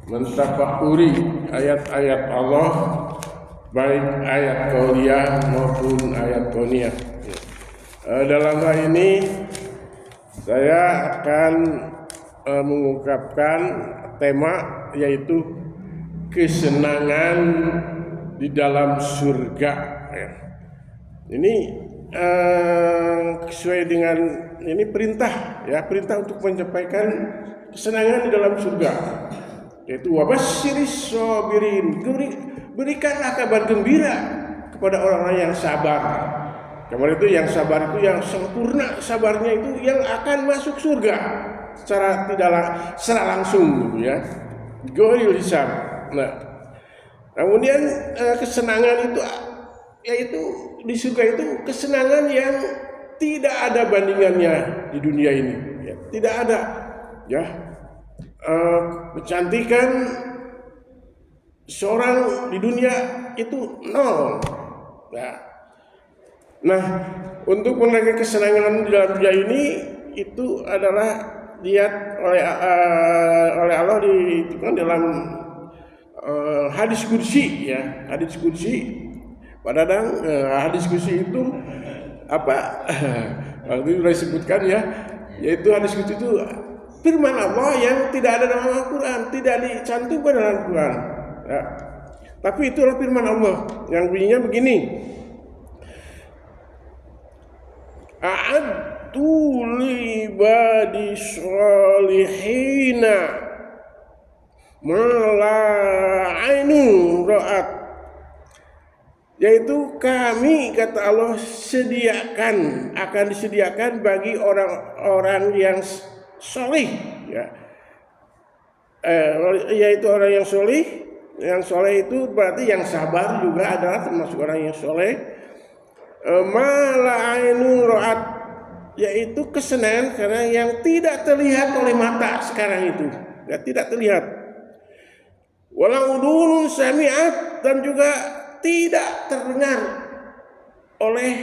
mentafakuri ayat-ayat Allah, baik ayat qauliyah maupun ayat kauniyah. Dalam hal ini saya akan mengungkapkan tema yaitu kesenangan di dalam surga. Ini sesuai dengan ini perintah untuk menyampaikan kesenangan di dalam surga, yaitu wabasyiris sabirin, berikanlah kabar gembira kepada orang-orang yang sabar. Kabar itu yang sabar itu yang sempurna sabarnya itu yang akan masuk surga secara langsung gitu ya. Ghairil hisab. Nah, kemudian kesenangan itu yaitu di surga itu kesenangan yang tidak ada bandingannya di dunia ini ya. Tidak ada ya. Kecantikan seorang di dunia itu nol ya. Nah, untuk menaikkan kesenangan di dalam dunia ini itu adalah dilihat oleh Allah di dalam hadis qudsi ya. Hadis qudsi hadis qudsi itu apa? Waktu itu sudah disebutkan ya, yaitu hadis qudsi itu firman Allah yang tidak ada dalam Al-Quran, tidak dicantumkan dalam Al-Quran ya. Tapi itulah firman Allah yang bunyinya begini, a'adtu li ibadi sholihina ma la ainun ra'at, yaitu kami, kata Allah, akan disediakan bagi orang-orang yang solih ya. Yaitu orang yang solih. Yang soleh itu berarti yang sabar juga adalah termasuk orang yang soleh. Mala ainun ra'at, yaitu kesenangan karena yang tidak terlihat oleh mata sekarang itu ya, tidak terlihat. Walau udhunun sami'at, dan juga tidak terdengar oleh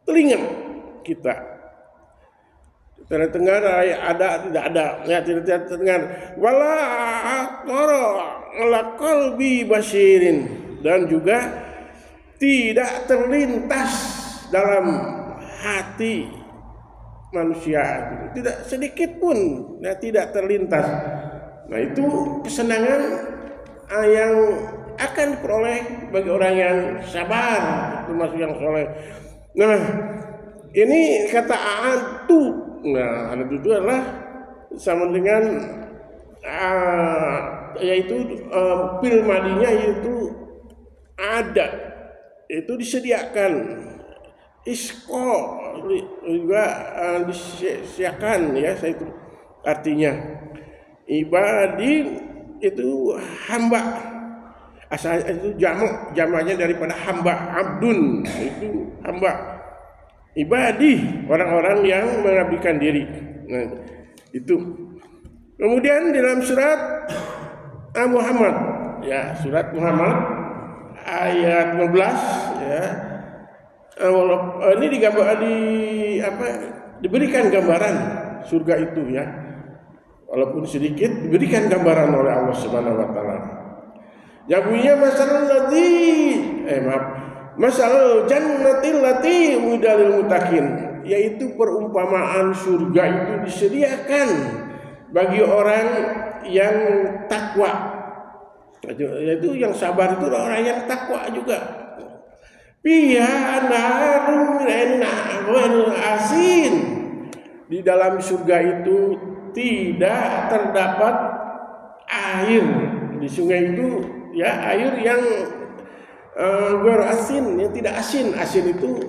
telinga kita. Tidak terdengar ada, tidak ada ya, tidak terdengar. Wala aqara ala qalbi basirin, dan juga tidak terlintas dalam hati manusia, tidak sedikit pun ya, tidak terlintas. Nah, itu kesenangan yang akan diperoleh bagi orang yang sabar, termasuk yang soleh. Nah, ini kata a'antu. Nah, itu adalah sama dengan yaitu fil madinya yaitu ada, itu disediakan. Isko juga disediakan ya, itu artinya ibadi itu hamba, asal itu jamaknya daripada hamba, abdun itu hamba, ibadi orang-orang yang mengabdikan diri. Nah, itu. Kemudian dalam surat Muhammad ya, surat Muhammad ayat 15 ya. Ini diberikan gambaran surga itu ya. Walaupun sedikit diberikan gambaran oleh Allah Subhanahu wa taala. Yang bunyinya masalul jannatil lati udalil mutakin, yaitu perumpamaan surga itu disediakan bagi orang yang takwa, yaitu yang sabar itu orang yang takwa juga. Fiha naharun min asin, di dalam surga itu tidak terdapat air di sungai itu ya, air yang berasin, yang tidak asin. Asin itu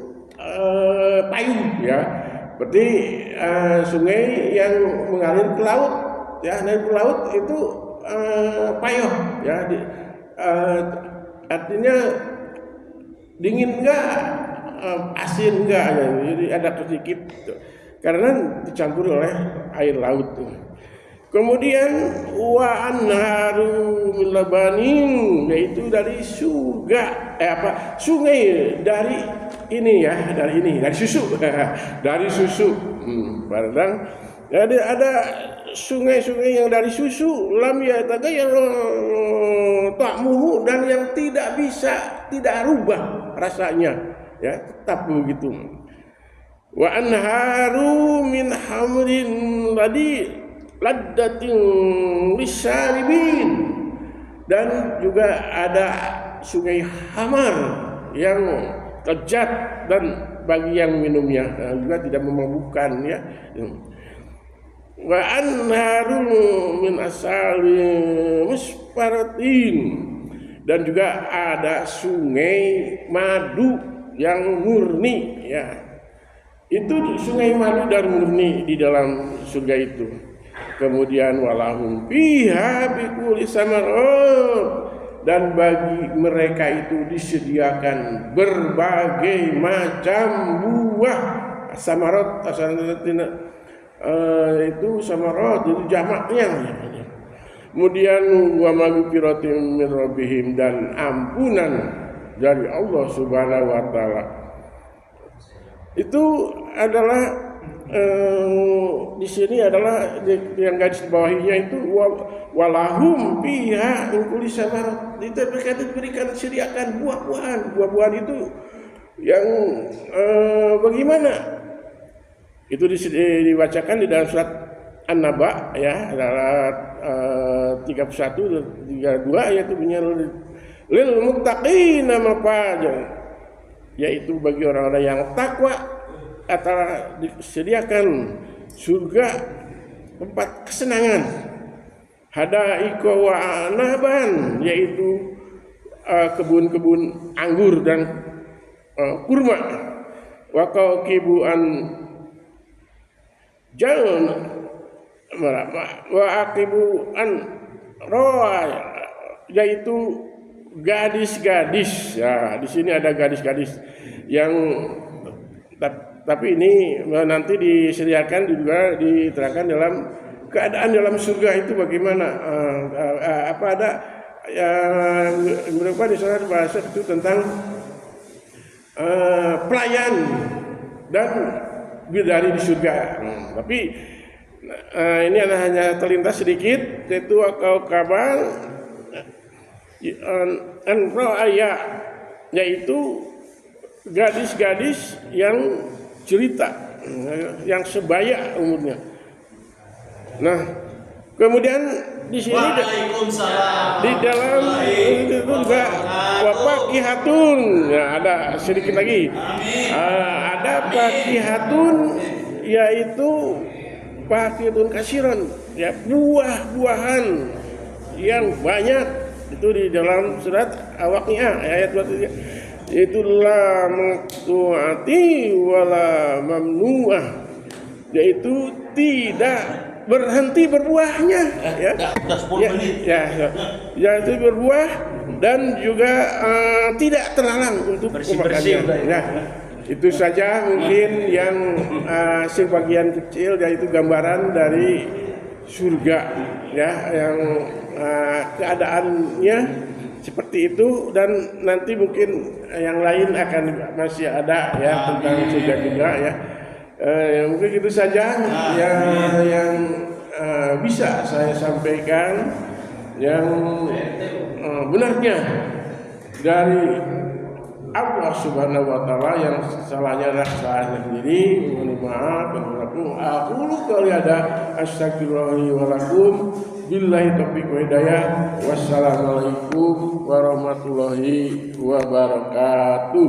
payung ya, seperti sungai yang mengalir ke laut ya, mengalir ke laut itu payung ya, artinya dingin enggak, asin enggak ya, jadi ada sedikit karena dicampur oleh air laut. Kemudian wa anharu min labanin, yaitu dari surga sungai dari ini ya, dari susu dari susu. Padahal ada sungai-sungai yang dari susu, lam yataghayyar ta'muhu, dan yang tidak rubah rasanya, ya, tetap begitu. Wa anharu min hamrin laddatin lisyaribin, dan juga ada sungai hamar yang lezat dan bagi yang minumnya, juga tidak memabukkan, ya. Wa anharu min asalin musparatin, dan juga ada sungai madu yang murni, ya. Itu sungai madu dan murni di dalam surga itu. Kemudian walahum fiha bikulli samarat, dan bagi mereka itu disediakan berbagai macam buah. Samarat itu samarat itu jamaknya. Kemudian wa maghfiratin min rabbihim, dan ampunan dari Allah Subhanahu wa taala. Itu adalah di sini adalah yang garis bawahnya itu walahum fiha min kulli samarat, diberikan sediakan buah-buahan itu yang bagaimana? Itu dibacakan di dalam surat An-Naba, ya, ayat 31 dan 32, yaitu lil muttaqina mafaza, yaitu bagi orang-orang yang takwa akan disediakan surga tempat kesenangan. Hadaika wa anaban, yaitu kebun-kebun anggur dan kurma. Wa qaqibuan jalan wa aqibuan roa, yaitu gadis-gadis. Ya, di sini ada gadis-gadis yang tapi ini nanti disediakan juga diterangkan dalam keadaan dalam surga itu bagaimana, apa ada berupa di sana bahasa itu tentang pelayan dan bidadari di surga. Tapi ini hanya terlintas sedikit, yaitu akau kabar anroaya, yaitu gadis-gadis yang cerita, yang sebaya umurnya. Nah, kemudian di sini di dalam itu juga wafaqihatun, ya, ada sedikit lagi. Ada faqihatun, yaitu faqihatun kasiran, ya, buah-buahan yang banyak. Itu di dalam surat Al-Waqiah ayat 23. Itulah maqtu'ati wala mamnu'ah, yaitu tidak berhenti berbuahnya, yaitu berbuah dan juga tidak terlarang untuk pemakannya. Nah, itu saja mungkin yang sebagian kecil, yaitu gambaran dari surga, ya, yang keadaannya seperti itu, dan nanti mungkin yang lain akan masih ada, ya, tentang surga juga, ya. Mungkin itu saja yang bisa saya sampaikan, yang benarnya dari Allah Subhanahu wa taala, yang salahnya adalah saya sendiri. Mohon maaf. Aku kali ada astagfirullahi wa lakum. Billahi taufiq wa hidayah. Wassalamualaikum warahmatullahi wabarakatuh.